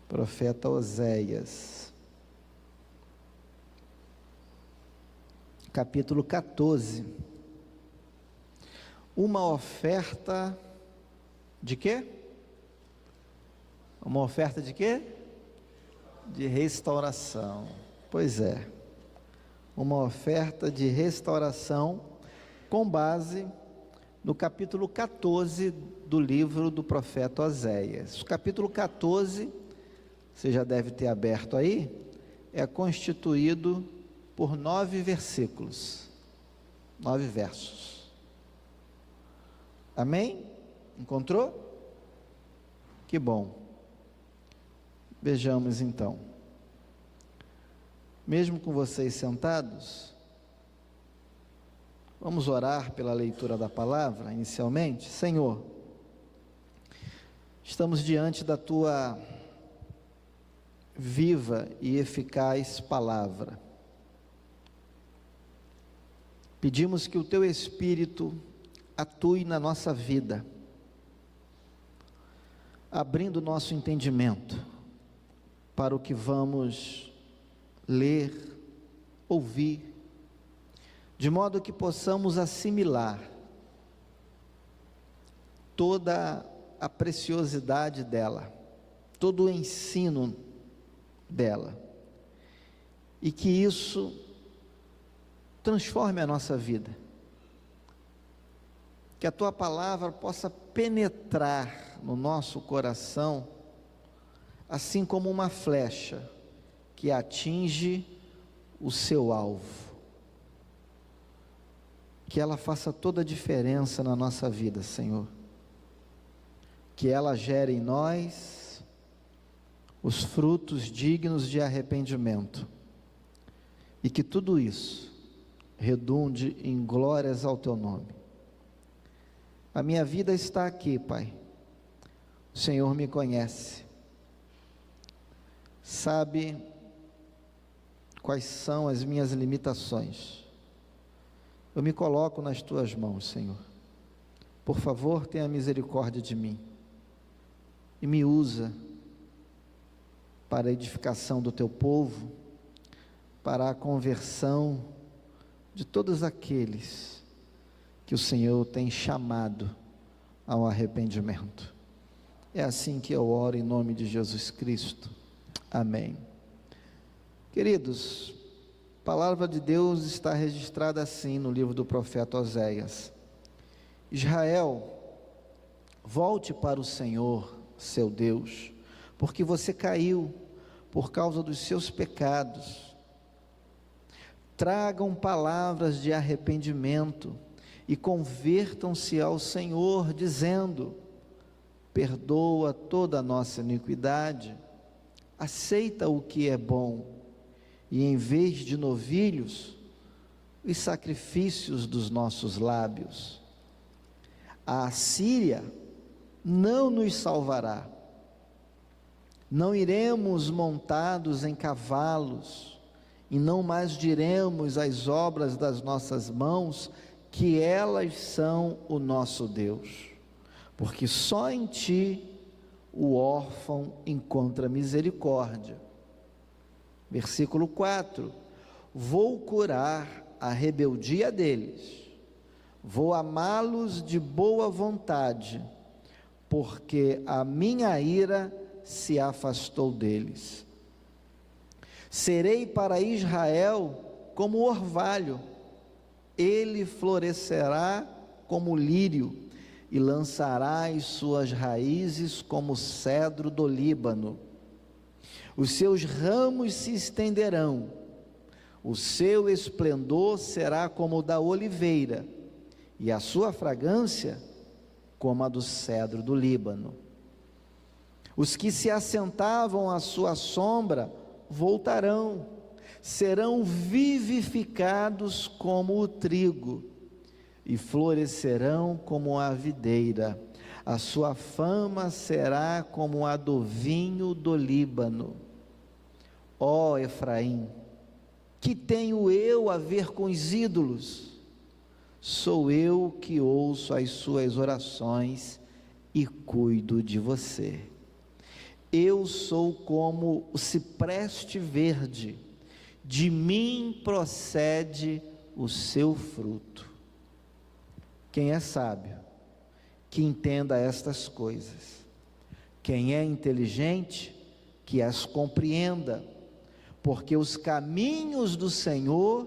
Profeta Oséias, capítulo 14. Uma oferta de quê? Uma oferta de quê? De restauração. Pois é, uma oferta de restauração com base no capítulo 14 do livro do profeta Oséias. O capítulo 14, você já deve ter aberto aí, é constituído por 9 versículos, 9 versos. Amém? Encontrou? Que bom. Vejamos então. Mesmo com vocês sentados, vamos orar pela leitura da palavra inicialmente. Senhor, estamos diante da Tua viva e eficaz palavra. Pedimos que o Teu Espírito atue na nossa vida, abrindo nosso entendimento para o que vamos ler, ouvir, de modo que possamos assimilar toda a preciosidade dela, todo o ensino dela, e que isso transforme a nossa vida, que a Tua palavra possa penetrar no nosso coração, assim como uma flecha que atinge o seu alvo, que ela faça toda a diferença na nossa vida, Senhor, que ela gere em nós os frutos dignos de arrependimento, e que tudo isso redunde em glórias ao Teu nome. A minha vida está aqui, Pai. O Senhor me conhece, sabe quais são as minhas limitações. Eu me coloco nas Tuas mãos, Senhor. Por favor, tenha misericórdia de mim e me usa para a edificação do Teu povo, para a conversão de todos aqueles que o Senhor tem chamado ao arrependimento. É assim que eu oro em nome de Jesus Cristo. Amém. Queridos, a palavra de Deus está registrada assim no livro do profeta Oséias: Israel, volte para o Senhor, seu Deus, porque você caiu por causa dos seus pecados. Tragam palavras de arrependimento e convertam-se ao Senhor, dizendo: perdoa toda a nossa iniquidade, aceita o que é bom, e em vez de novilhos, os sacrifícios dos nossos lábios. A Assíria não nos salvará, não iremos montados em cavalos, e não mais diremos às obras das nossas mãos que elas são o nosso Deus, porque só em Ti o órfão encontra misericórdia. Versículo 4: vou curar a rebeldia deles, vou amá-los de boa vontade, porque a minha ira se afastou deles. Serei para Israel como orvalho, ele florescerá como lírio, e lançará as suas raízes como cedro do Líbano. Os seus ramos se estenderão, o seu esplendor será como o da oliveira, e a sua fragrância como a do cedro do Líbano. Os que se assentavam à sua sombra voltarão, serão vivificados como o trigo, e florescerão como a videira. A sua fama será como a do vinho do Líbano. Ó Efraim, que tenho eu a ver com os ídolos? Sou eu que ouço as suas orações e cuido de você. Eu sou como o cipreste verde, de mim procede o seu fruto. Quem é sábio, que entenda estas coisas. Quem é inteligente, que as compreenda, porque os caminhos do Senhor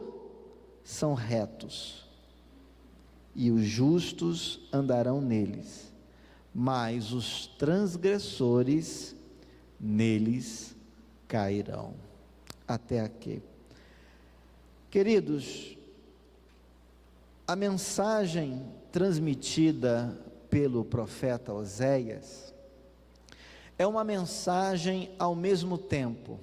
são retos, e os justos andarão neles, mas os transgressores neles cairão. Até aqui. Queridos, a mensagem transmitida pelo profeta Oséias é uma mensagem ao mesmo tempo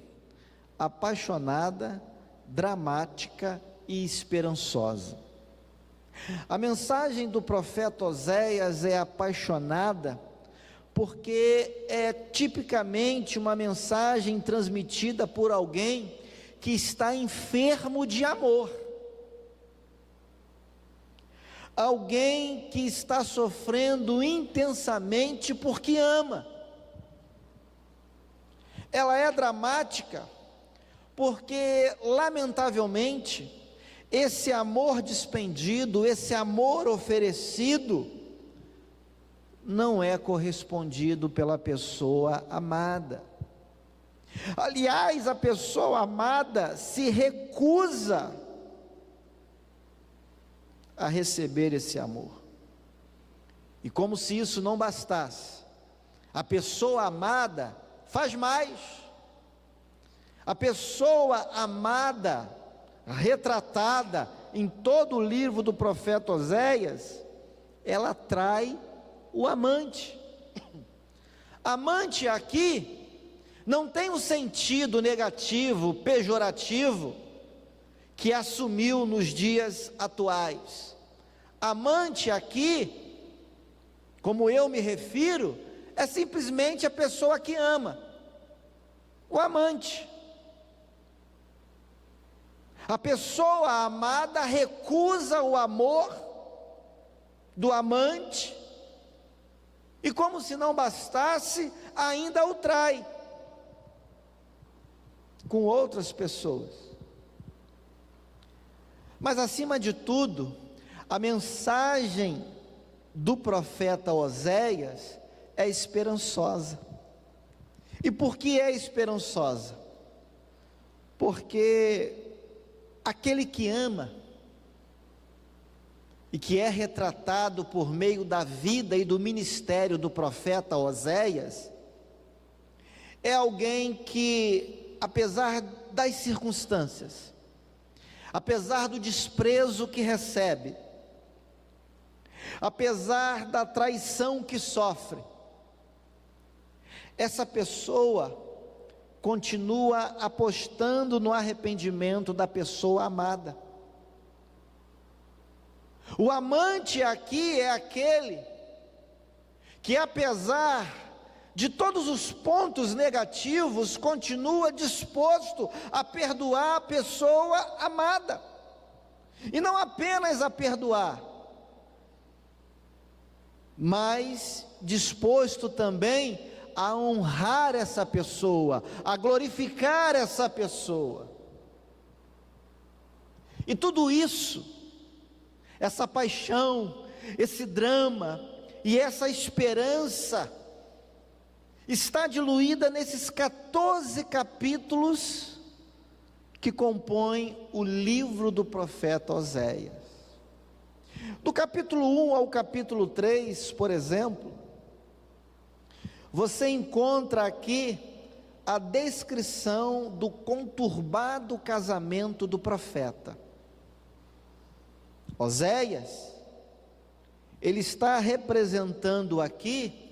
apaixonada, dramática e esperançosa. A mensagem do profeta Oséias é apaixonada porque é tipicamente uma mensagem transmitida por alguém que está enfermo de amor, alguém que está sofrendo intensamente porque ama. Ela é dramática porque, lamentavelmente, esse amor despendido, esse amor oferecido, não é correspondido pela pessoa amada. Aliás, a pessoa amada se recusa a receber esse amor. E como se isso não bastasse, a pessoa amada faz mais. A pessoa amada, retratada em todo o livro do profeta Oséias, ela atrai o amante. Amante aqui não tem um sentido negativo, pejorativo, que assumiu nos dias atuais. Amante aqui, como eu me refiro, é simplesmente a pessoa que ama, o amante. A pessoa amada recusa o amor do amante, e como se não bastasse, ainda o trai com outras pessoas. Mas acima de tudo, a mensagem do profeta Oséias é esperançosa. E por que é esperançosa? Porque aquele que ama, e que é retratado por meio da vida e do ministério do profeta Oséias, é alguém que, apesar das circunstâncias, apesar do desprezo que recebe, apesar da traição que sofre, essa pessoa continua apostando no arrependimento da pessoa amada. O amante aqui é aquele que, apesar de todos os pontos negativos, continua disposto a perdoar a pessoa amada, e não apenas a perdoar, mas disposto também a honrar essa pessoa, a glorificar essa pessoa. E tudo isso, essa paixão, esse drama e essa esperança, está diluída nesses 14 capítulos que compõem o livro do profeta Oséias. Do capítulo 1 ao capítulo 3, por exemplo, você encontra aqui a descrição do conturbado casamento do profeta. Oséias, ele está representando aqui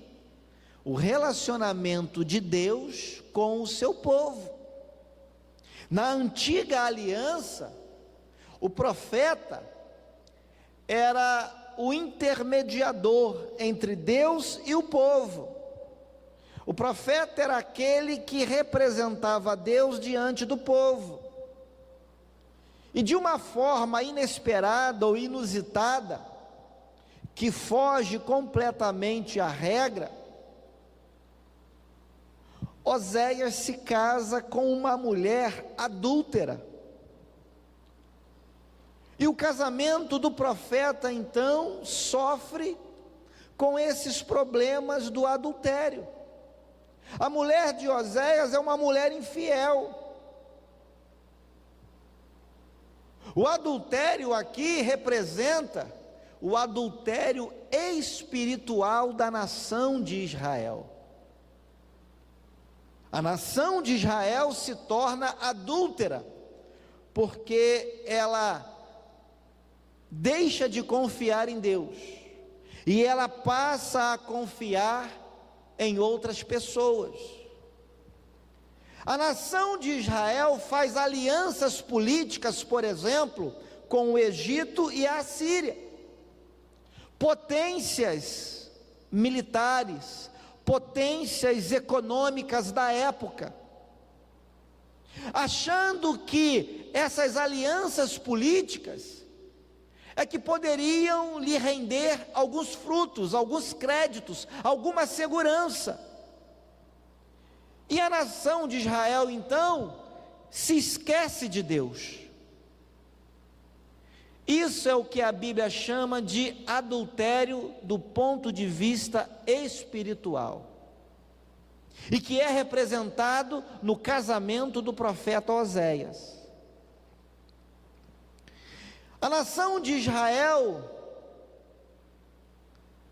o relacionamento de Deus com o seu povo. Na antiga aliança, o profeta era o intermediador entre Deus e o povo. O profeta era aquele que representava Deus diante do povo. E de uma forma inesperada ou inusitada, que foge completamente à regra, Oséias se casa com uma mulher adúltera. E o casamento do profeta, então, sofre com esses problemas do adultério. A mulher de Oséias é uma mulher infiel. O adultério aqui representa o adultério espiritual da nação de Israel. A nação de Israel se torna adúltera, porque ela deixa de confiar em Deus, e ela passa a confiar em outras pessoas. A nação de Israel faz alianças políticas, por exemplo, com o Egito e a Síria, potências militares, potências econômicas da época, achando que essas alianças políticas é que poderiam lhe render alguns frutos, alguns créditos, alguma segurança. E a nação de Israel, então, se esquece de Deus. Isso é o que a Bíblia chama de adultério do ponto de vista espiritual, e que é representado no casamento do profeta Oséias. A nação de Israel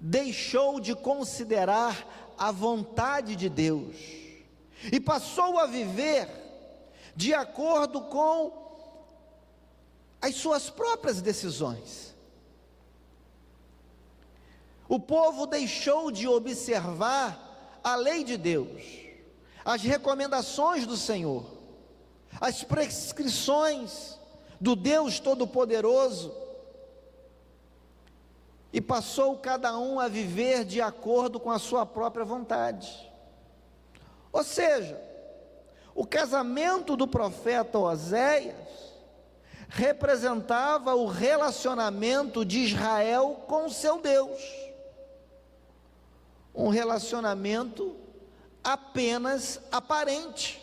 deixou de considerar a vontade de Deus e passou a viver de acordo com as suas próprias decisões. O povo deixou de observar a lei de Deus, as recomendações do Senhor, as prescrições do Deus Todo-Poderoso, e passou cada um a viver de acordo com a sua própria vontade. Ou seja, o casamento do profeta Oséias representava o relacionamento de Israel com o seu Deus, um relacionamento apenas aparente,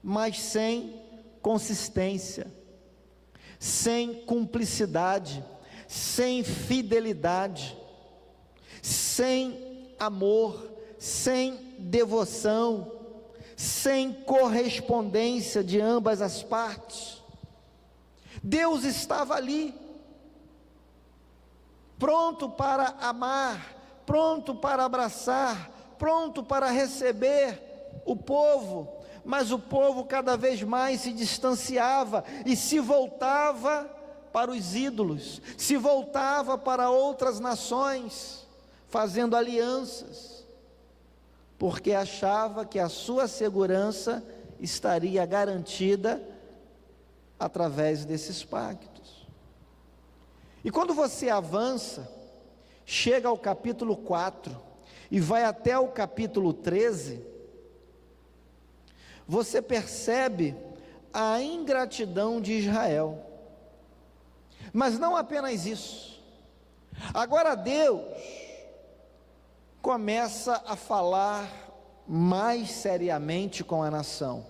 mas sem consistência, sem cumplicidade, sem fidelidade, sem amor, sem devoção, sem correspondência de ambas as partes. Deus estava ali, pronto para amar, pronto para abraçar, pronto para receber o povo, mas o povo cada vez mais se distanciava e se voltava para os ídolos, se voltava para outras nações, fazendo alianças, porque achava que a sua segurança estaria garantida através desses pactos. E quando você avança, chega ao capítulo 4 e vai até o capítulo 13, você percebe a ingratidão de Israel. Mas não apenas isso. Agora Deus começa a falar mais seriamente com a nação.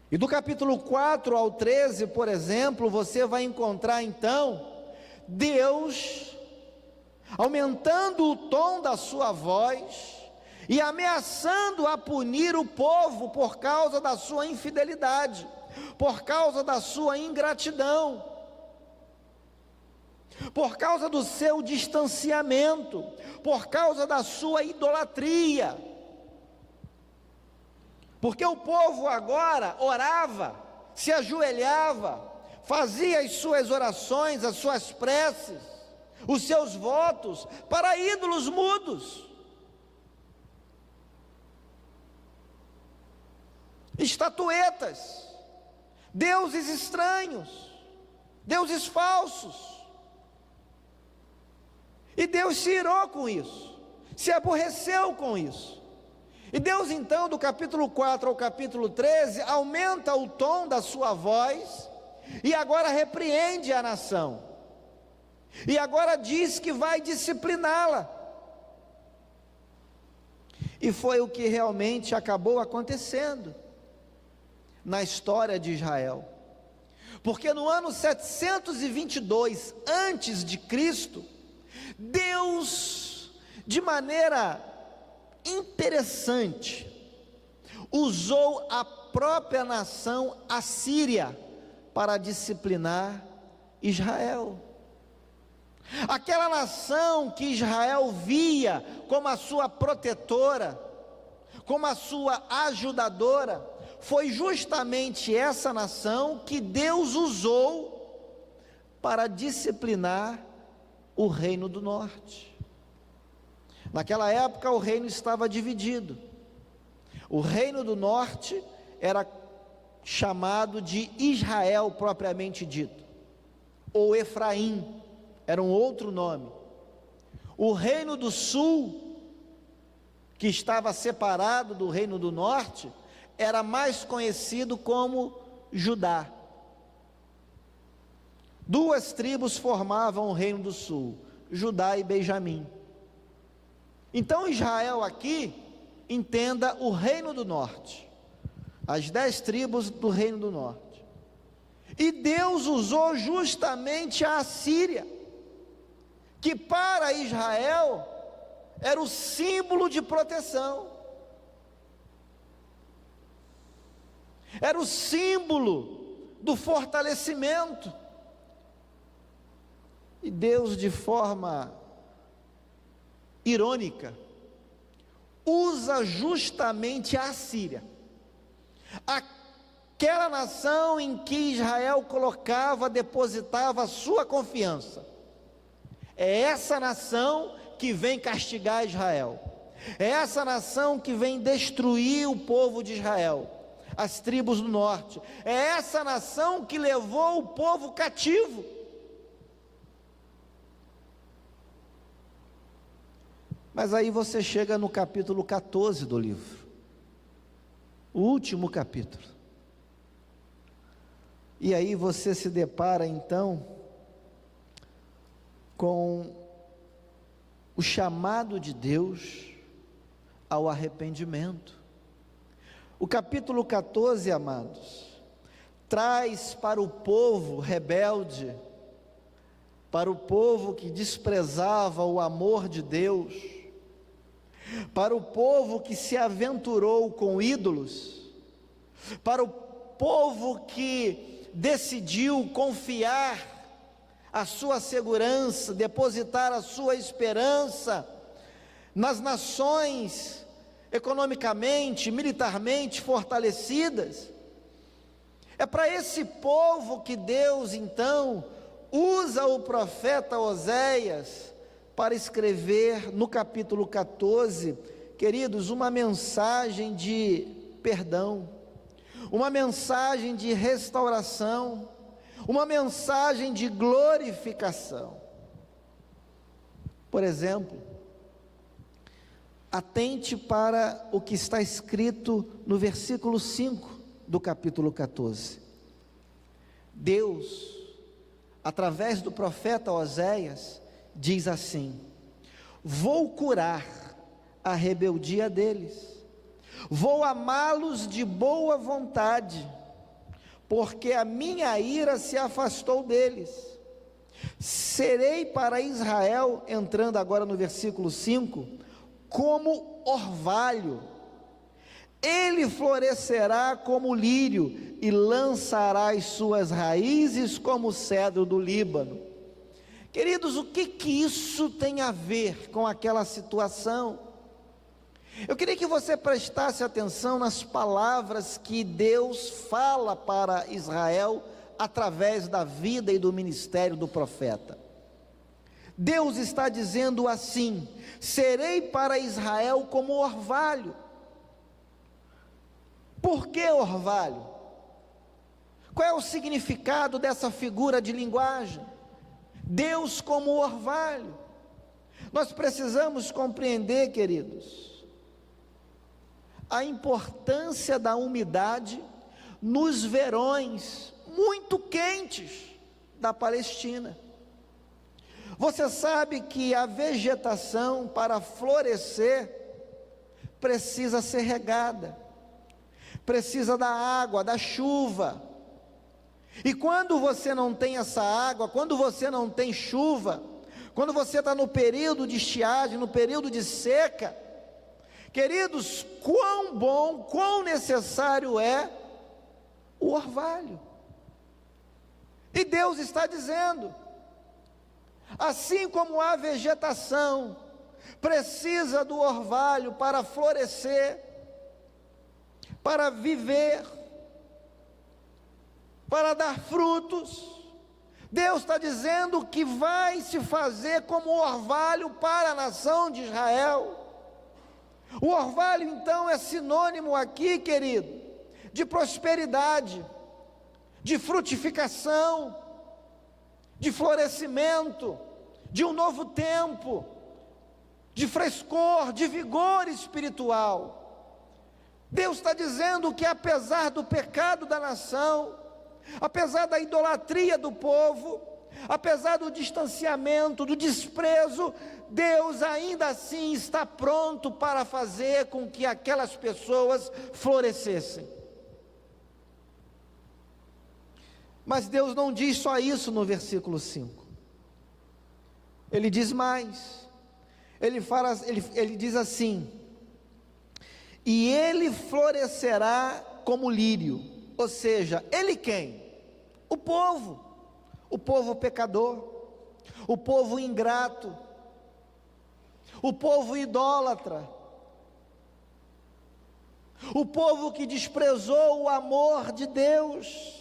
E do capítulo 4 ao 13, por exemplo, você vai encontrar então Deus aumentando o tom da sua voz e ameaçando a punir o povo por causa da sua infidelidade, por causa da sua ingratidão, por causa do seu distanciamento, por causa da sua idolatria. Porque o povo agora orava, se ajoelhava, fazia as suas orações, as suas preces, os seus votos para ídolos mudos, estatuetas, deuses estranhos, deuses falsos. E Deus se irou com isso, se aborreceu com isso. E Deus então, do capítulo 4 ao capítulo 13, aumenta o tom da sua voz, e agora repreende a nação, e agora diz que vai discipliná-la. E foi o que realmente acabou acontecendo na história de Israel. Porque no ano 722 antes de Cristo, Deus, de maneira interessante, usou a própria nação assíria para disciplinar Israel. Aquela nação que Israel via como a sua protetora, como a sua ajudadora, foi justamente essa nação que Deus usou para disciplinar o reino do norte. Naquela época o reino estava dividido. O reino do norte era chamado de Israel propriamente dito, ou Efraim, era um outro nome. O reino do sul, que estava separado do reino do norte, era mais conhecido como Judá. Duas tribos formavam o reino do sul, Judá e Benjamim. Então Israel aqui, entenda o reino do norte, as 10 tribos do reino do norte. E Deus usou justamente a Assíria, que para Israel era o símbolo de proteção, era o símbolo do fortalecimento. E Deus, de forma irônica, usa justamente a Assíria, aquela nação em que Israel colocava, depositava a sua confiança. É essa nação que vem castigar Israel, é essa nação que vem destruir o povo de Israel, as tribos do norte, é essa nação que levou o povo cativo. Mas aí você chega no capítulo 14 do livro, o último capítulo, e aí você se depara então com o chamado de Deus ao arrependimento. O capítulo 14, amados, traz para o povo rebelde, para o povo que desprezava o amor de Deus, para o povo que se aventurou com ídolos, para o povo que decidiu confiar a sua segurança, depositar a sua esperança nas nações economicamente, militarmente fortalecidas. É para esse povo que Deus então usa o profeta Oséias para escrever no capítulo 14, queridos, uma mensagem de perdão, uma mensagem de restauração, uma mensagem de glorificação. Por exemplo, atente para o que está escrito no versículo 5 do capítulo 14. Deus, através do profeta Oséias, diz assim: vou curar a rebeldia deles, vou amá-los de boa vontade, porque a minha ira se afastou deles. Serei para Israel, entrando agora no versículo 5, como orvalho, ele florescerá como lírio e lançará as suas raízes como o cedro do Líbano. Queridos, o que isso tem a ver com aquela situação? Eu queria que você prestasse atenção nas palavras que Deus fala para Israel através da vida e do ministério do profeta. Deus está dizendo assim: serei para Israel como orvalho. Por que orvalho? Qual é o significado dessa figura de linguagem? Deus como orvalho. Nós precisamos compreender, queridos, a importância da umidade nos verões muito quentes da Palestina. Você sabe que a vegetação, para florescer, precisa ser regada, precisa da água, da chuva. E quando você não tem essa água, quando você não tem chuva, quando você está no período de estiagem, no período de seca, queridos, quão bom, quão necessário é o orvalho. E Deus está dizendo, assim como a vegetação precisa do orvalho para florescer, para viver, para dar frutos, Deus está dizendo que vai se fazer como orvalho para a nação de Israel. O orvalho então é sinônimo aqui, querido, de prosperidade, de frutificação, de florescimento, de um novo tempo, de frescor, de vigor espiritual. Deus está dizendo que apesar do pecado da nação, apesar da idolatria do povo, apesar do distanciamento, do desprezo, Deus ainda assim está pronto para fazer com que aquelas pessoas florescessem. Mas Deus não diz só isso no versículo 5. Ele diz mais. Ele diz assim: e ele florescerá como lírio. Ou seja, ele quem? O povo pecador, o povo ingrato, o povo idólatra, o povo que desprezou o amor de Deus.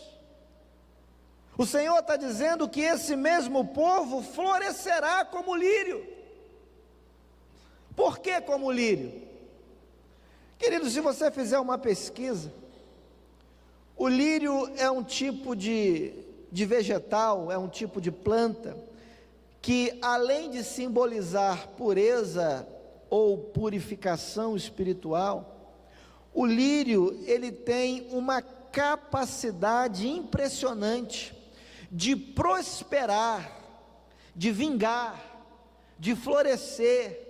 O Senhor está dizendo que esse mesmo povo florescerá como lírio. Por que como lírio? Querido, se você fizer uma pesquisa, o lírio é um tipo de vegetal, é um tipo de planta, que além de simbolizar pureza ou purificação espiritual, o lírio, ele tem uma capacidade impressionante de prosperar, de vingar, de florescer,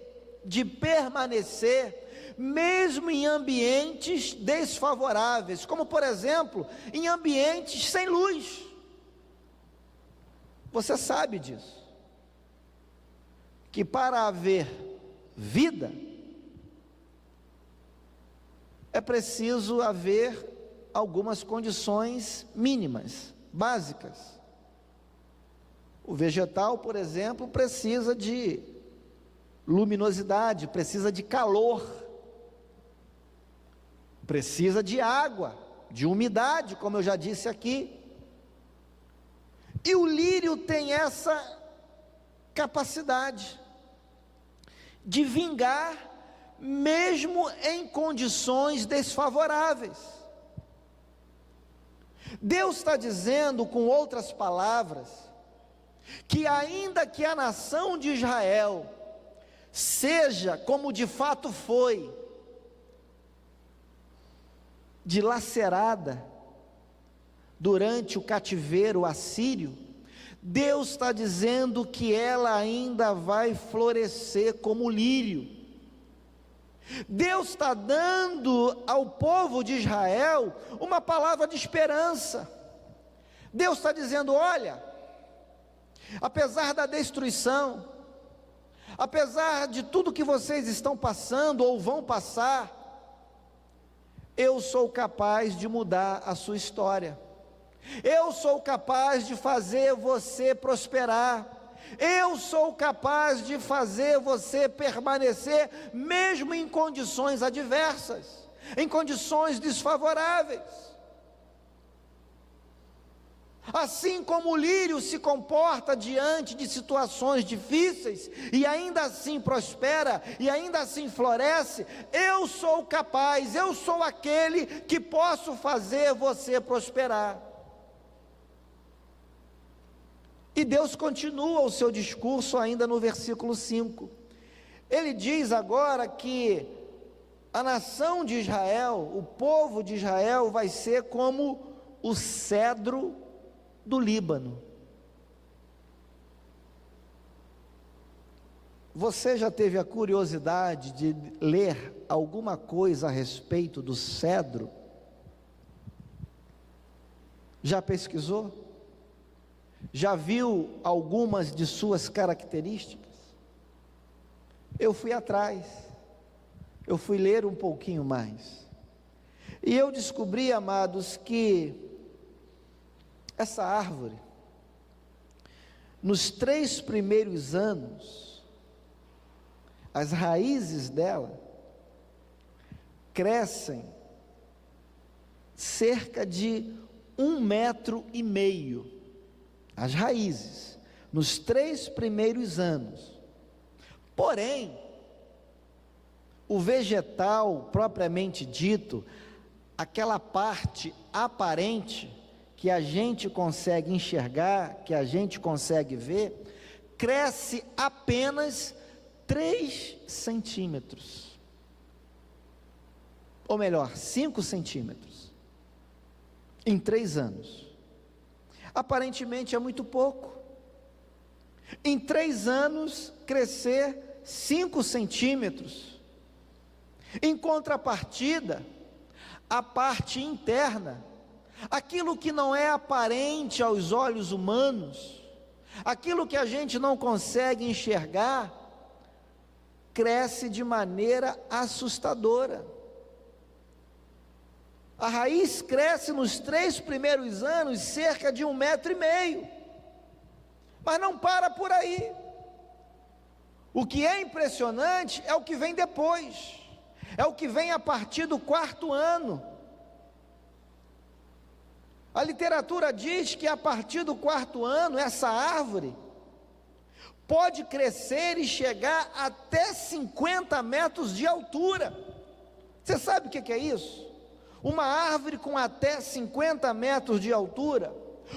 de permanecer, mesmo em ambientes desfavoráveis, como por exemplo, em ambientes sem luz. Você sabe disso, que para haver vida, é preciso haver algumas condições mínimas, básicas. O vegetal, por exemplo, precisa de luminosidade, precisa de calor, precisa de água, de umidade, como eu já disse aqui. E o lírio tem essa capacidade de vingar mesmo em condições desfavoráveis. Deus está dizendo, com outras palavras, que ainda que a nação de Israel seja, como de fato foi, dilacerada durante o cativeiro assírio, Deus está dizendo que ela ainda vai florescer como lírio. Deus está dando ao povo de Israel uma palavra de esperança. Deus está dizendo: olha, apesar da destruição, apesar de tudo que vocês estão passando ou vão passar, eu sou capaz de mudar a sua história. Eu sou capaz de fazer você prosperar. Eu sou capaz de fazer você permanecer, mesmo em condições adversas, em condições desfavoráveis. Assim como o lírio se comporta diante de situações difíceis, e ainda assim prospera, e ainda assim floresce, eu sou capaz, eu sou aquele que posso fazer você prosperar. E Deus continua o seu discurso ainda no versículo 5. Ele diz agora que a nação de Israel, o povo de Israel, vai ser como o cedro do Líbano. Você já teve a curiosidade de ler alguma coisa a respeito do cedro? Já pesquisou? Já viu algumas de suas características? Eu fui atrás, eu fui ler um pouquinho mais, e eu descobri, amados, que essa árvore, nos 3 primeiros anos, as raízes dela crescem cerca de 1,5 metro, as raízes, nos 3 primeiros anos. Porém, o vegetal propriamente dito, aquela parte aparente que a gente consegue enxergar, que a gente consegue ver, cresce apenas 3 centímetros, ou melhor, 5 centímetros, em 3 anos. Aparentemente é muito pouco. Em 3 anos, crescer 5 centímetros. Em contrapartida, a parte interna, aquilo que não é aparente aos olhos humanos, aquilo que a gente não consegue enxergar, cresce de maneira assustadora. A raiz cresce nos 3 primeiros anos cerca de 1,5 metro, mas não para por aí. O que é impressionante é o que vem depois, é o que vem a partir do 4º ano. A literatura diz que a partir do 4º ano, essa árvore pode crescer e chegar até 50 metros de altura. Você sabe o que é isso? Uma árvore com até 50 metros de altura,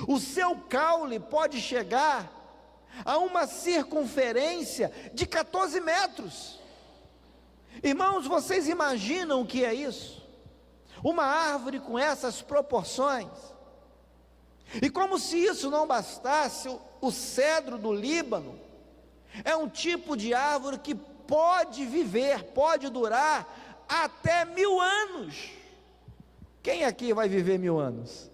o seu caule pode chegar a uma circunferência de 14 metros. Irmãos, vocês imaginam o que é isso? Uma árvore com essas proporções. E como se isso não bastasse, o cedro do Líbano é um tipo de árvore que pode viver, pode durar até 1000 anos. Quem aqui vai viver 1000 anos?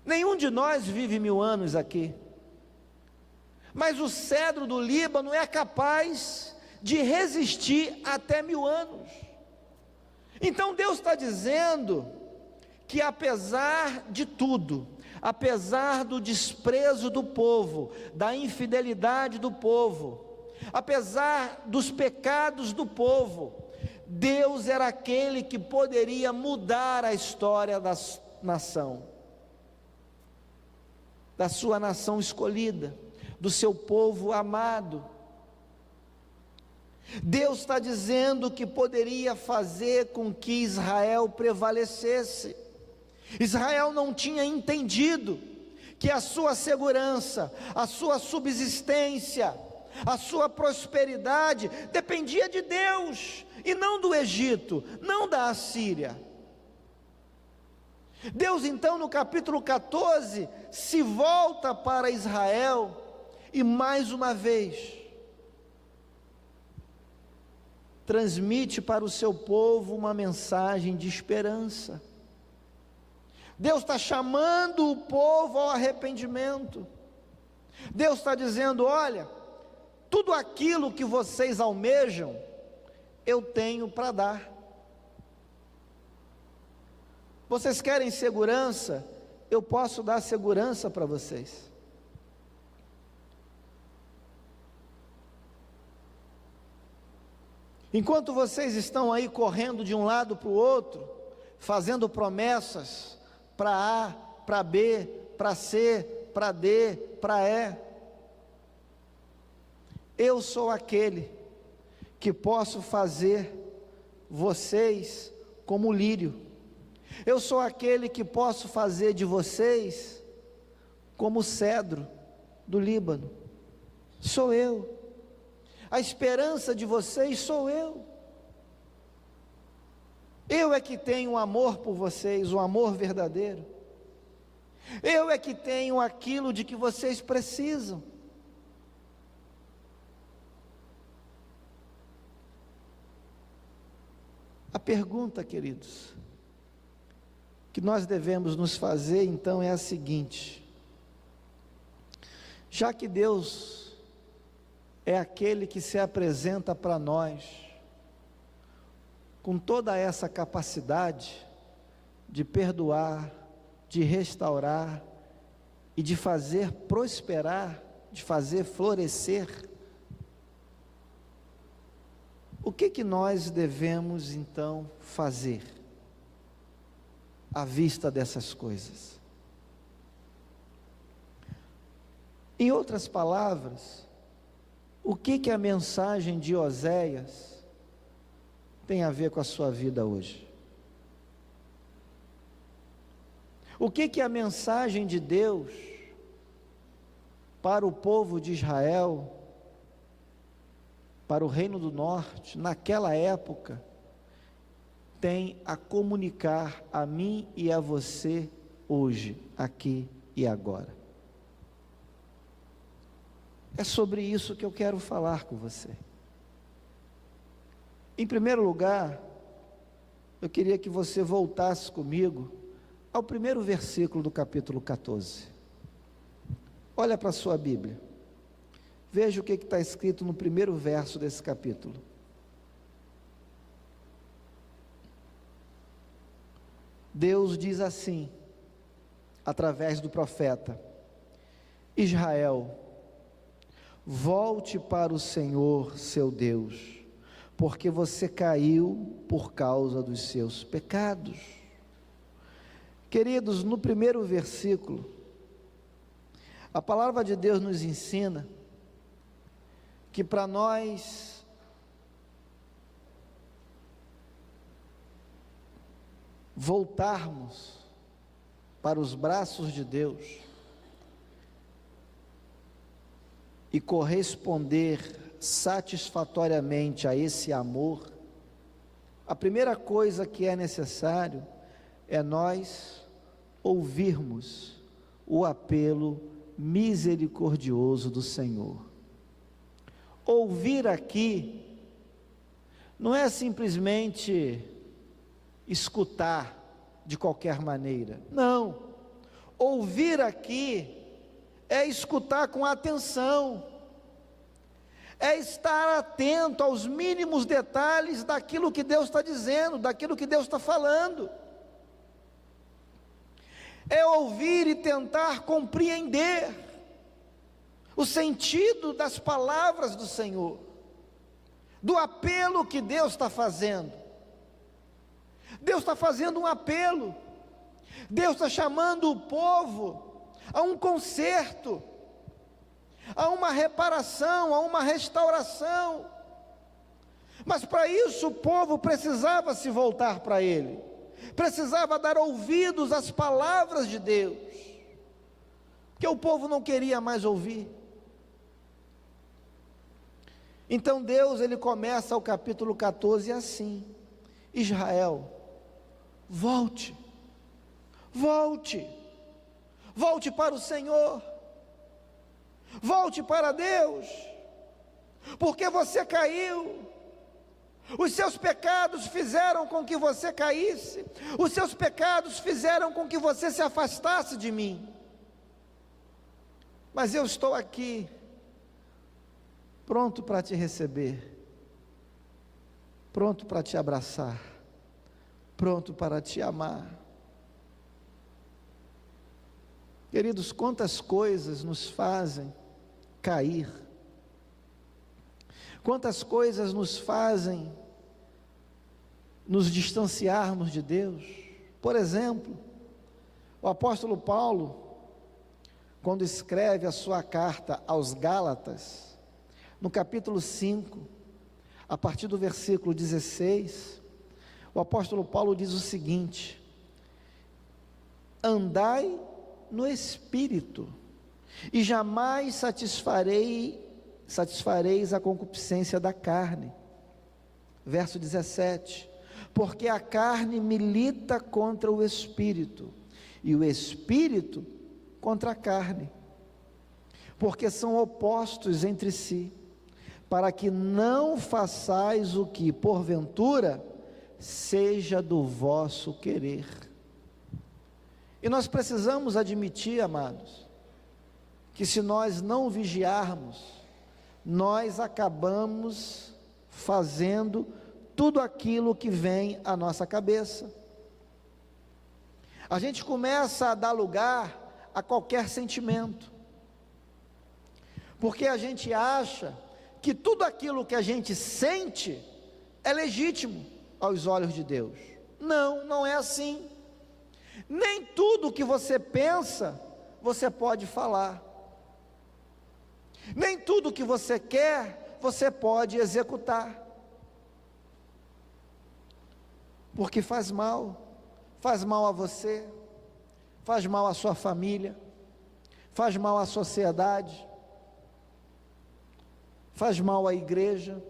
Nenhum de nós vive 1000 anos aqui. Mas o cedro do Líbano é capaz de resistir até 1000 anos. Então Deus está dizendo que apesar de tudo, apesar do desprezo do povo, da infidelidade do povo, apesar dos pecados do povo, Deus era aquele que poderia mudar a história da nação, da sua nação escolhida, do seu povo amado. Deus está dizendo que poderia fazer com que Israel prevalecesse. Israel não tinha entendido que a sua segurança, a sua subsistência, a sua prosperidade dependia de Deus e não do Egito, não da Assíria. Deus então no capítulo 14 se volta para Israel e mais uma vez transmite para o seu povo uma mensagem de esperança. Deus está chamando o povo ao arrependimento. Deus está dizendo: olha, tudo aquilo que vocês almejam, eu tenho para dar. Vocês querem segurança? Eu posso dar segurança para vocês. Enquanto vocês estão aí correndo de um lado para o outro, fazendo promessas para A, para B, para C, para D, para E, eu sou aquele que posso fazer vocês como lírio. Eu sou aquele que posso fazer de vocês como o cedro do Líbano. Sou eu. A esperança de vocês sou eu. Eu é que tenho amor por vocês, o amor verdadeiro. Eu é que tenho aquilo de que vocês precisam. pergunta, queridos, que nós devemos nos fazer então é a seguinte: já que Deus é aquele que se apresenta para nós com toda essa capacidade de perdoar, de restaurar e de fazer prosperar, de fazer florescer, o que nós devemos então fazer à vista dessas coisas? Em outras palavras, o que a mensagem de Oséias tem a ver com a sua vida hoje? O que a mensagem de Deus para o povo de Israel, para o Reino do Norte, naquela época, tem a comunicar a mim e a você hoje, aqui e agora? É sobre isso que eu quero falar com você. Em primeiro lugar, eu queria que você voltasse comigo ao primeiro versículo do capítulo 14. Olha para a sua Bíblia, veja o que está escrito no primeiro verso desse capítulo. Deus diz assim, através do profeta: Israel, volte para o Senhor seu Deus, porque você caiu por causa dos seus pecados. Queridos, no primeiro versículo, a palavra de Deus nos ensina que para nós voltarmos para os braços de Deus e corresponder satisfatoriamente a esse amor, a primeira coisa que é necessário é nós ouvirmos o apelo misericordioso do Senhor. Ouvir aqui não é simplesmente escutar de qualquer maneira, não. Ouvir aqui é escutar com atenção, é estar atento aos mínimos detalhes daquilo que Deus está dizendo, daquilo que Deus está falando, é ouvir e tentar compreender o sentido das palavras do Senhor, do apelo que Deus está fazendo. Deus está fazendo um apelo, Deus está chamando o povo a um conserto, a uma reparação, a uma restauração, mas para isso o povo precisava se voltar para Ele, precisava dar ouvidos às palavras de Deus, porque o povo não queria mais ouvir. Então Deus, ele começa o capítulo 14 assim: Israel, volte, volte, volte para o Senhor, volte para Deus, porque você caiu, os seus pecados fizeram com que você caísse, os seus pecados fizeram com que você se afastasse de mim, mas eu estou aqui, pronto para te receber, pronto para te abraçar, pronto para te amar. Queridos, quantas coisas nos fazem cair, quantas coisas nos fazem nos distanciarmos de Deus. Por exemplo, o apóstolo Paulo, quando escreve a sua carta aos Gálatas, no capítulo 5, a partir do versículo 16, o apóstolo Paulo diz o seguinte: andai no Espírito, e jamais satisfareis a concupiscência da carne. Verso 17: porque a carne milita contra o Espírito, e o Espírito contra a carne, porque são opostos entre si, para que não façais o que, porventura, seja do vosso querer. E nós precisamos admitir, amados, que se nós não vigiarmos, nós acabamos fazendo tudo aquilo que vem à nossa cabeça. A gente começa a dar lugar a qualquer sentimento, porque a gente acha que tudo aquilo que a gente sente é legítimo aos olhos de Deus. Não, não é assim. Nem tudo que você pensa, você pode falar. Nem tudo que você quer, você pode executar. Porque faz mal a você, faz mal à sua família, faz mal à sociedade, faz mal à igreja,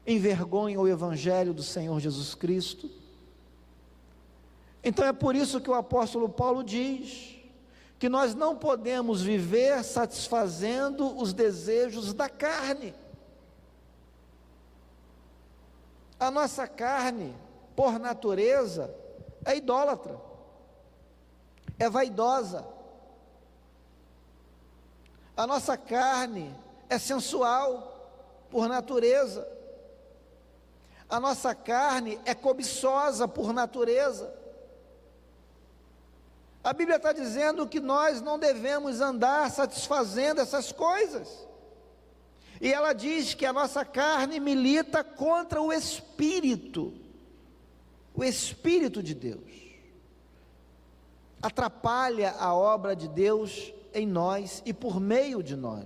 envergonha o Evangelho do Senhor Jesus Cristo. Então é por isso que o apóstolo Paulo diz que nós não podemos viver satisfazendo os desejos da carne. A nossa carne, por natureza, é idólatra, é vaidosa. A nossa carne é sensual, por natureza. A nossa carne é cobiçosa, por natureza. A Bíblia está dizendo que nós não devemos andar satisfazendo essas coisas. E ela diz que a nossa carne milita contra o Espírito de Deus. Atrapalha a obra de Deus em nós e por meio de nós.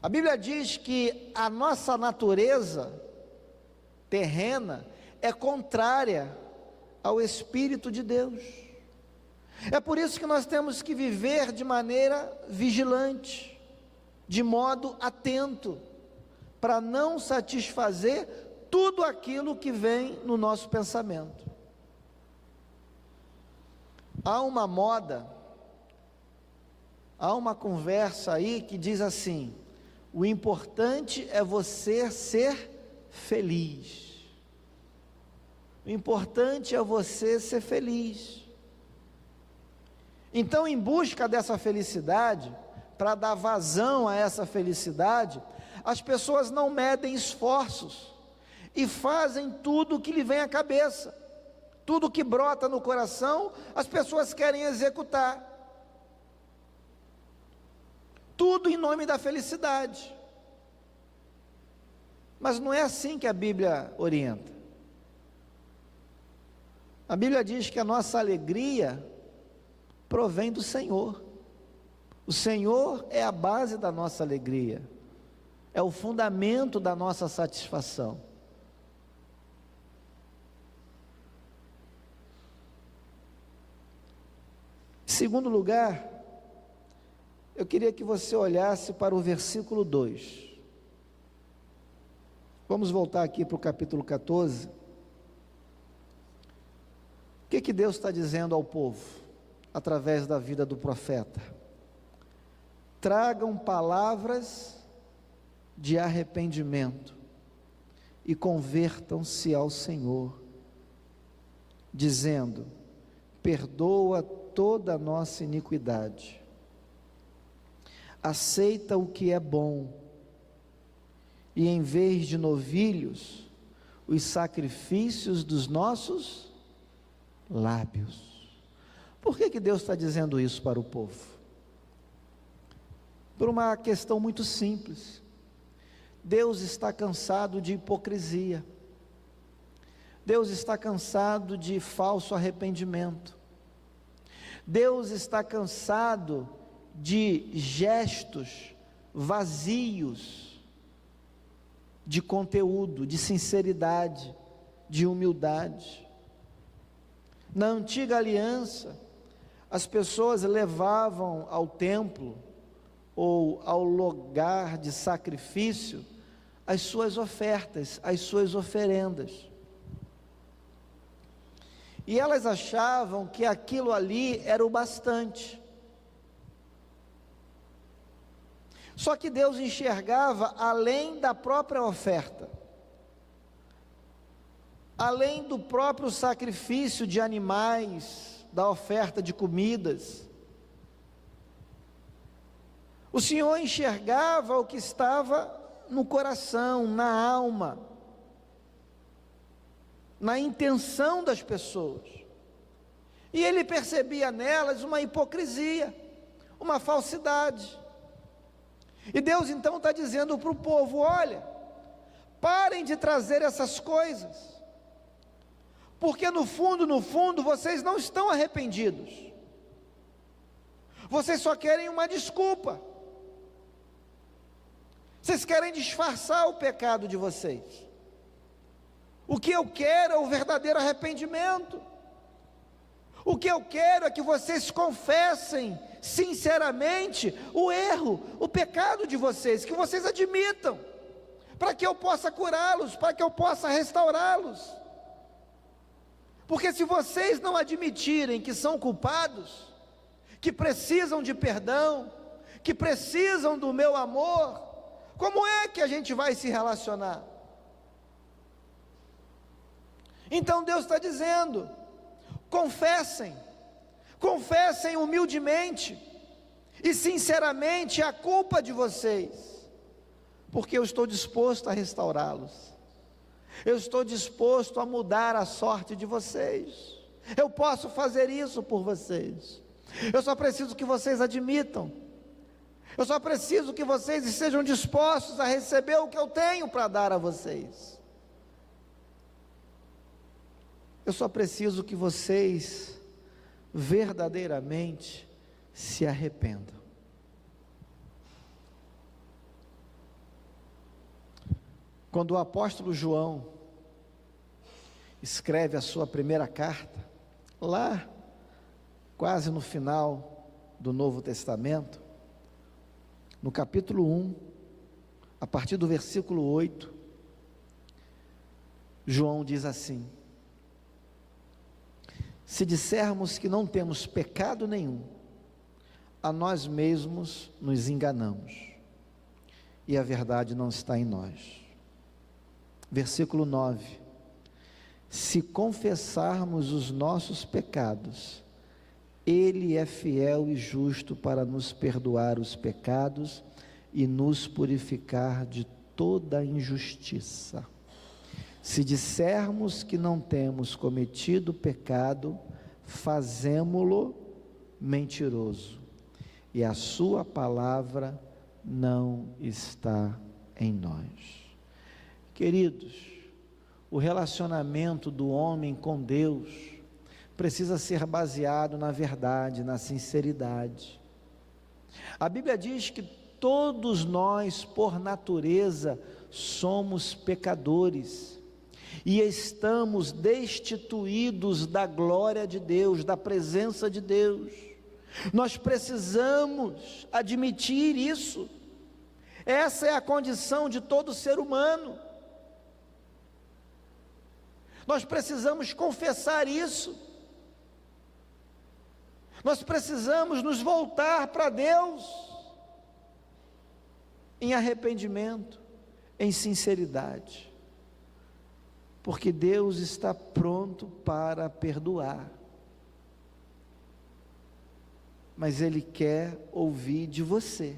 A Bíblia diz que a nossa natureza terrena é contrária ao Espírito de Deus. É por isso que nós temos que viver de maneira vigilante, de modo atento, para não satisfazer tudo aquilo que vem no nosso pensamento. Há uma moda, há uma conversa aí que diz assim: o importante é você ser feliz. O importante é você ser feliz. Então, em busca dessa felicidade, para dar vazão a essa felicidade, as pessoas não medem esforços e fazem tudo o que lhe vem à cabeça. Tudo que brota no coração, as pessoas querem executar. Tudo em nome da felicidade. Mas não é assim que a Bíblia orienta. A Bíblia diz que a nossa alegria provém do Senhor. O Senhor é a base da nossa alegria, é o fundamento da nossa satisfação. Em segundo lugar, eu queria que você olhasse para o versículo 2. Vamos voltar aqui para o capítulo 14. O que Deus está dizendo ao povo, através da vida do profeta? Tragam palavras de arrependimento e convertam-se ao Senhor, dizendo: perdoa toda a nossa iniquidade, aceita o que é bom, e em vez de novilhos, os sacrifícios dos nossos lábios. Por que Deus está dizendo isso para o povo? Por uma questão muito simples. Deus está cansado de hipocrisia. Deus está cansado de falso arrependimento. Deus está cansado de gestos vazios de conteúdo, de sinceridade, de humildade. Na antiga aliança, as pessoas levavam ao templo ou ao lugar de sacrifício as suas ofertas, as suas oferendas. E elas achavam que aquilo ali era o bastante. Só que Deus enxergava além da própria oferta. além do próprio sacrifício de animais, da oferta de comidas, o Senhor enxergava o que estava no coração, na alma, na intenção das pessoas, e Ele percebia nelas uma hipocrisia, uma falsidade. E Deus então está dizendo para o povo: olha, parem de trazer essas coisas, porque no fundo, vocês não estão arrependidos, vocês só querem uma desculpa, vocês querem disfarçar o pecado de vocês. O que eu quero é o verdadeiro arrependimento. O que eu quero é que vocês confessem sinceramente o erro, o pecado de vocês, que vocês admitam, para que eu possa curá-los, para que eu possa restaurá-los. Porque se vocês não admitirem que são culpados, que precisam de perdão, que precisam do meu amor, como é que a gente vai se relacionar? Então Deus está dizendo: confessem humildemente e sinceramente a culpa de vocês, porque eu estou disposto a restaurá-los, eu estou disposto a mudar a sorte de vocês, eu posso fazer isso por vocês, eu só preciso que vocês admitam, eu só preciso que vocês estejam dispostos a receber o que eu tenho para dar a vocês. Eu só preciso que vocês verdadeiramente se arrependam. Quando o apóstolo João escreve a sua primeira carta, lá quase no final do Novo Testamento, no capítulo 1, a partir do versículo 8, João diz assim: se dissermos que não temos pecado nenhum, a nós mesmos nos enganamos, e a verdade não está em nós. Versículo 9: se confessarmos os nossos pecados, Ele é fiel e justo para nos perdoar os pecados e nos purificar de toda injustiça. Se dissermos que não temos cometido pecado, fazemo-lo mentiroso, e a sua palavra não está em nós. Queridos, o relacionamento do homem com Deus precisa ser baseado na verdade, na sinceridade. A Bíblia diz que todos nós, por natureza, somos pecadores, e estamos destituídos da glória de Deus, da presença de Deus. Nós precisamos admitir isso. Essa é a condição de todo ser humano. Nós precisamos confessar isso. Nós precisamos nos voltar para Deus em arrependimento, em sinceridade, porque Deus está pronto para perdoar, mas Ele quer ouvir de você: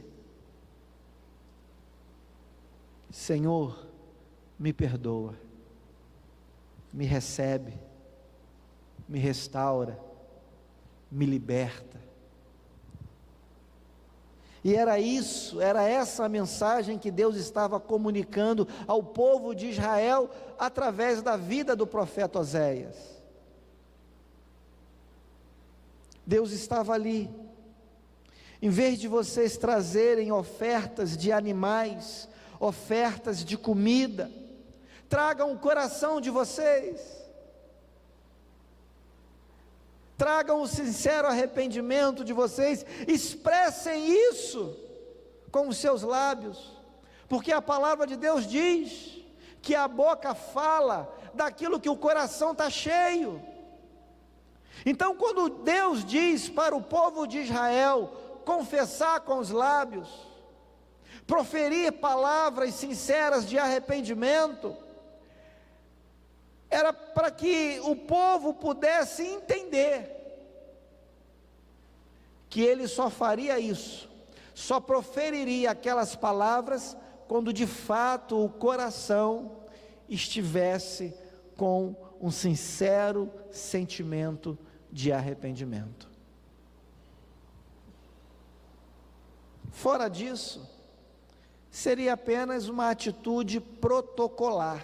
Senhor, me perdoa, me recebe, me restaura, me liberta. E era essa a mensagem que Deus estava comunicando ao povo de Israel através da vida do profeta Oséias. Deus estava ali. Em vez de vocês trazerem ofertas de animais, ofertas de comida, tragam o coração de vocês, tragam o sincero arrependimento de vocês, expressem isso com os seus lábios, porque a palavra de Deus diz que a boca fala daquilo que o coração está cheio. Então, quando Deus diz para o povo de Israel confessar com os lábios, proferir palavras sinceras de arrependimento, era para que o povo pudesse entender que ele só faria isso, só proferiria aquelas palavras quando de fato o coração estivesse com um sincero sentimento de arrependimento. Fora disso, seria apenas uma atitude protocolar,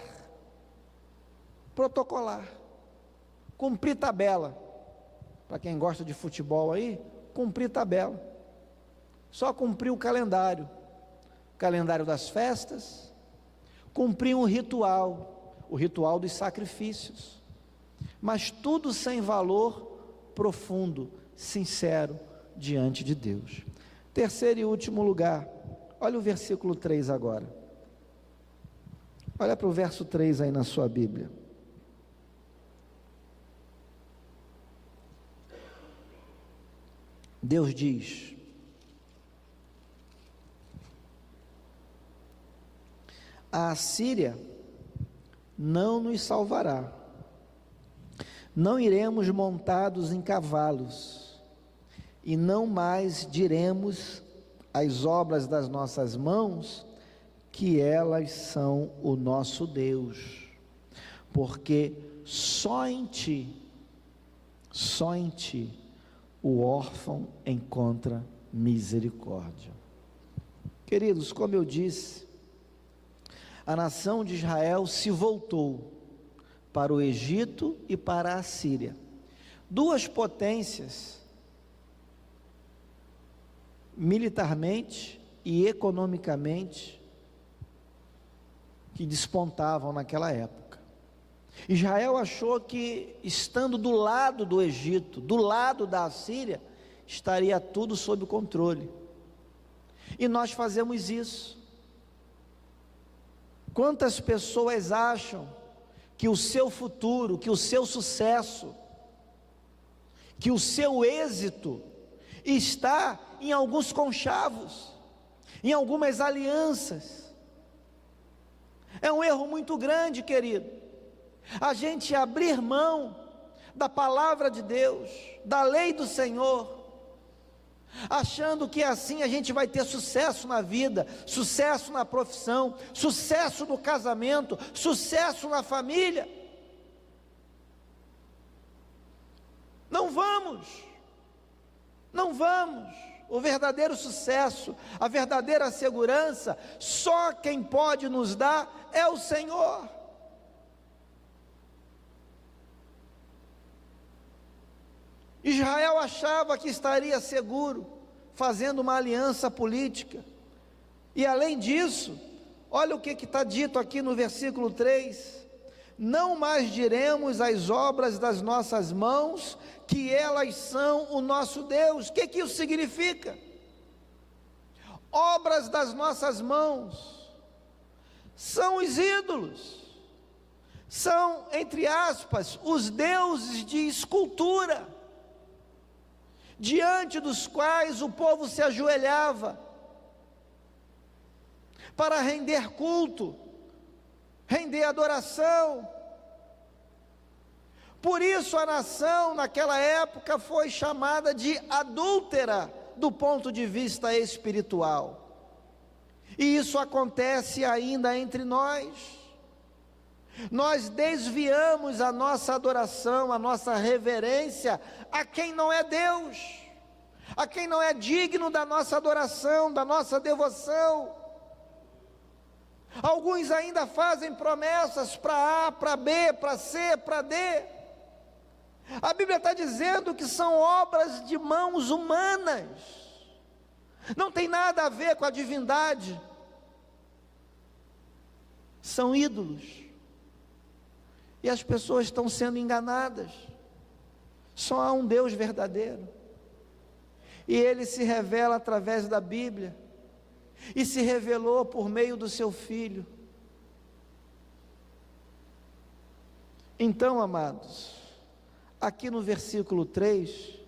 cumprir tabela. Para quem gosta de futebol aí, cumprir tabela, só cumprir o calendário das festas, cumprir um ritual, o ritual dos sacrifícios, mas tudo sem valor profundo, sincero diante de Deus. Terceiro e último lugar, olha o versículo 3 agora, olha para o verso 3 aí na sua Bíblia. Deus diz: a Assíria não nos salvará, não iremos montados em cavalos, e não mais diremos às obras das nossas mãos que elas são o nosso Deus, porque só em ti, o órfão encontra misericórdia. Queridos, como eu disse, a nação de Israel se voltou para o Egito e para a Assíria, duas potências, militarmente e economicamente, que despontavam naquela época. Israel achou que, estando do lado do Egito, do lado da Assíria, estaria tudo sob controle, e nós fazemos isso. Quantas pessoas acham que o seu futuro, que o seu sucesso, que o seu êxito está em alguns conchavos, em algumas alianças? É um erro muito grande, querido, a gente abrir mão da palavra de Deus, da lei do Senhor, achando que assim a gente vai ter sucesso na vida, sucesso na profissão, sucesso no casamento, sucesso na família. Não vamos. O verdadeiro sucesso, a verdadeira segurança, só quem pode nos dar é o Senhor. Israel achava que estaria seguro, fazendo uma aliança política, e além disso, olha o que está dito aqui no versículo 3, não mais diremos às obras das nossas mãos, que elas são o nosso Deus. O que isso significa? Obras das nossas mãos, são os ídolos, são, entre aspas, os deuses de escultura, diante dos quais o povo se ajoelhava, para render culto, render adoração. Por isso a nação naquela época foi chamada de adúltera, do ponto de vista espiritual, e isso acontece ainda entre nós. Nós desviamos a nossa adoração, a nossa reverência a quem não é Deus, a quem não é digno da nossa adoração, da nossa devoção. Alguns ainda fazem promessas para A, para B, para C, para D. A Bíblia está dizendo que são obras de mãos humanas, não tem nada a ver com a divindade, são ídolos. E as pessoas estão sendo enganadas. Só há um Deus verdadeiro, e Ele se revela através da Bíblia, e se revelou por meio do seu Filho. Então, amados, aqui no versículo 3,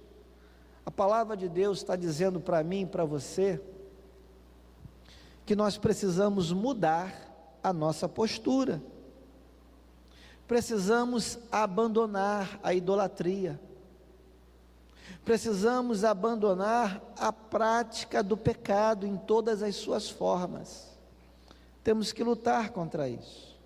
a palavra de Deus está dizendo para mim e para você, que nós precisamos mudar a nossa postura. Precisamos abandonar a idolatria. Precisamos abandonar a prática do pecado em todas as suas formas. Temos que lutar contra isso.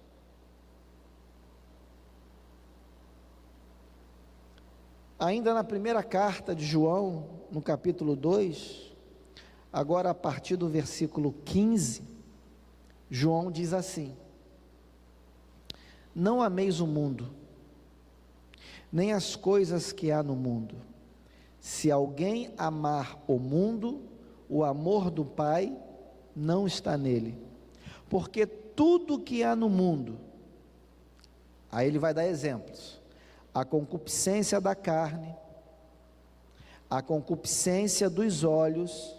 Ainda na primeira carta de João, no capítulo 2, agora a partir do versículo 15, João diz assim: não ameis o mundo, nem as coisas que há no mundo. Se alguém amar o mundo, o amor do Pai não está nele. Porque tudo que há no mundo, aí ele vai dar exemplos: a concupiscência da carne, a concupiscência dos olhos,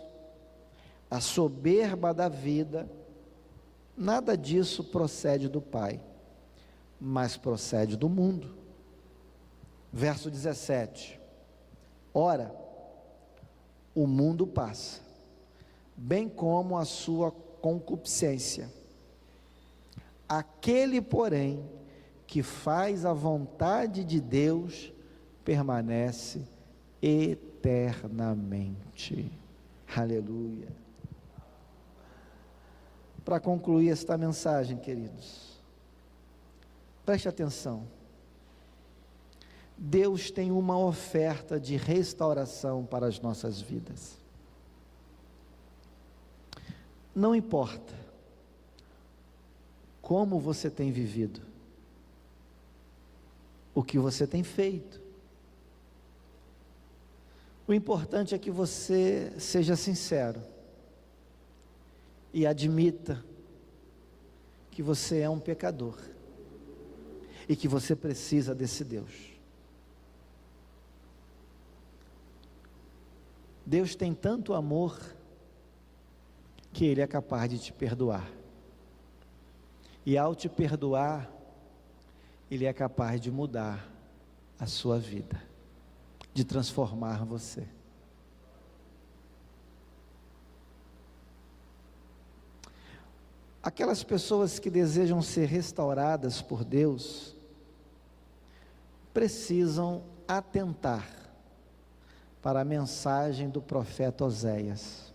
a soberba da vida, nada disso procede do Pai, mas procede do mundo. Verso 17: ora, o mundo passa, bem como a sua concupiscência. Aquele, porém, que faz a vontade de Deus, permanece eternamente. Aleluia. Para concluir esta mensagem, queridos, preste atenção. Deus tem uma oferta de restauração para as nossas vidas. Não importa como você tem vivido, o que você tem feito, o importante é que você seja sincero e admita que você é um pecador e que você precisa desse Deus. Deus tem tanto amor que Ele é capaz de te perdoar, e ao te perdoar, Ele é capaz de mudar a sua vida, de transformar você. Aquelas pessoas que desejam ser restauradas por Deus, precisam atentar para a mensagem do profeta Oséias.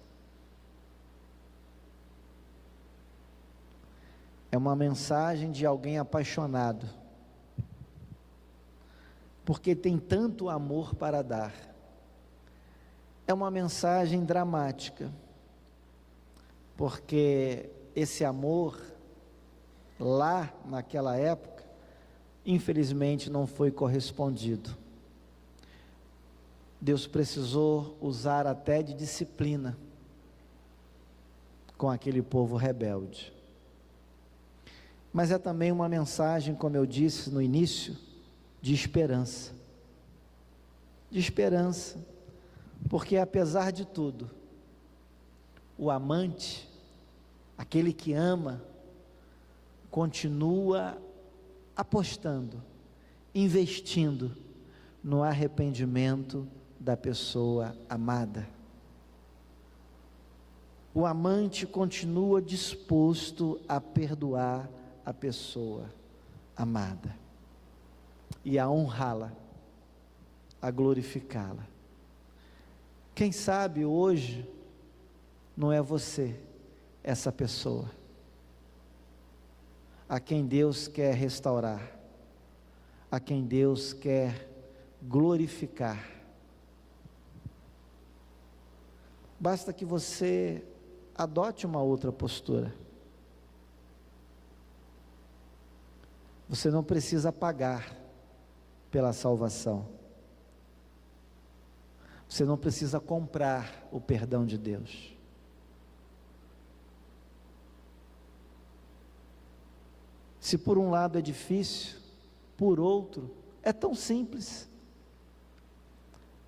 É uma mensagem de alguém apaixonado, porque tem tanto amor para dar. É uma mensagem dramática, porque esse amor, lá naquela época, infelizmente não foi correspondido. Deus precisou usar até de disciplina com aquele povo rebelde. Mas é também uma mensagem, como eu disse no início, de esperança. De esperança, porque apesar de tudo, o amante, aquele que ama, continua apostando, investindo no arrependimento da pessoa amada. O amante continua disposto a perdoar a pessoa amada e a honrá-la, a glorificá-la. Quem sabe hoje não é você essa pessoa a quem Deus quer restaurar, a quem Deus quer glorificar. Basta que você adote uma outra postura. Você não precisa pagar pela salvação. Você não precisa comprar o perdão de Deus. Se por um lado é difícil, por outro é tão simples.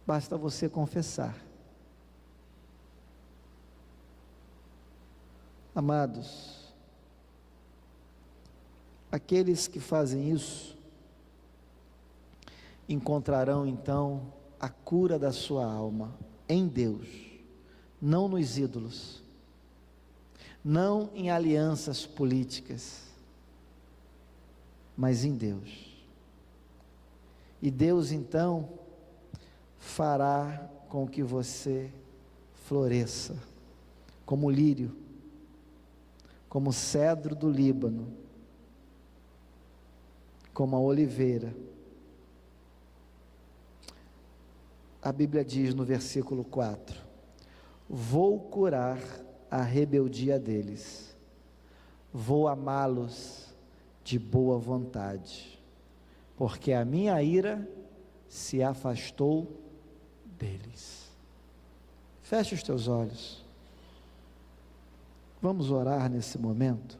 Basta você confessar. Amados, aqueles que fazem isso encontrarão então a cura da sua alma em Deus, não nos ídolos, não em alianças políticas, mas em Deus. E Deus então fará com que você floresça, como lírio, como cedro do Líbano, como a oliveira. A Bíblia diz no versículo 4: vou curar a rebeldia deles, vou amá-los de boa vontade, porque a minha ira se afastou deles. Feche os teus olhos. Vamos orar nesse momento.